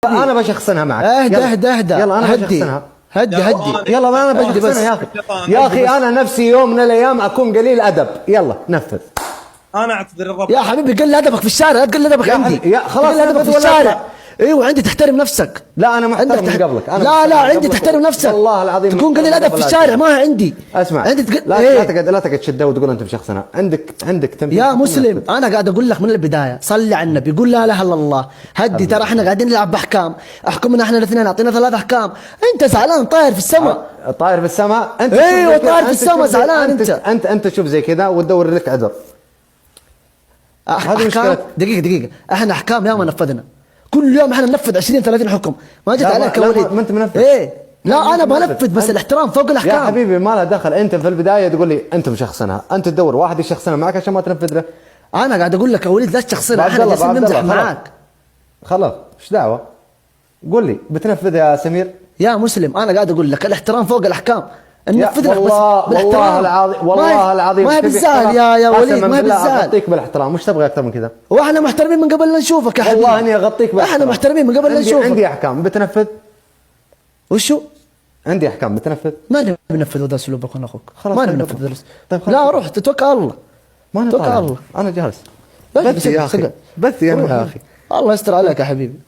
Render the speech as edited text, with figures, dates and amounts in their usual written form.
انا بشخصنها معك. اهدى يلا انا بشخصنها. هدي يلا ما انا بشخصنها يا اخي. يا اخي انا نفسي يوم من الايام اكون قليل ادب. يلا نفذ. انا اعتذر الرب يا حبيبي قل ادبك في الشارع، قل ادبك عندي. يا خلاص قل ادبك في الشارع. ايوه عندي تحترم نفسك. لا انا محترم من قبلك. لا عندي تحترم نفسك والله العظيم. تكون قليل ادب في الشارع ما عندي. اسمع عندي لا تقعد تشده وتقول انت بشخصنا. عندك تمثيل يا مسلم. انا قاعد اقول لك من البدايه صلي على النبي، قول لا اله الا الله. هدي ترى احنا قاعدين نلعب باحكام، احكمنا احنا الاثنين، اعطينا 3 احكام. انت زعلان طاير في السماء. طاير في السماء انت. ايوه طاير في السماء زعلان انت تشوف زي كذا وتدور لك عذر. هذه مشكلة. دقيقة احنا احكام ياما نفذنا، كل يوم احنا ننفذ 20 30 حكم، ما جت عليك يا وليد. ما انت منفذ. ايه لا انا بنفذ بس الاحترام فوق الاحكام. يا حبيبي ما له دخل. انت في البداية تقول لي انت مشخصنها، انت تدور واحد يشخصنها معك عشان ما تنفذ له. انا قاعد اقول لك يا وليد لا تشخصنها، احنا جالسين نمزح معاك. خلاص ايش دعوة؟ قول لي بتنفذ يا سمير؟ يا مسلم انا قاعد اقول لك الاحترام فوق الاحكام. ننفذ لك بس والله العظيم والله العظيم ما هي بالزعل يا وليد، ما هي بالزعل. اغطيك بالاحترام، وش تبغى اكثر من كذا؟ واحنا محترمين من قبل لا نشوفك يا حبيبي. والله اني اغطيك بالاحترام. احنا محترمين من قبل لا نشوفك. عندي احكام بتنفذ. وشو؟ عندي احكام بتنفذ. ما بنفذ وده اسلوبك انا اخوك. ما ننفذ. طيب لا روح توكل على الله. ما انا توكل على الله. انا جالس. بس يا اخي بس يا اخي الله يستر عليك يا حبيبي.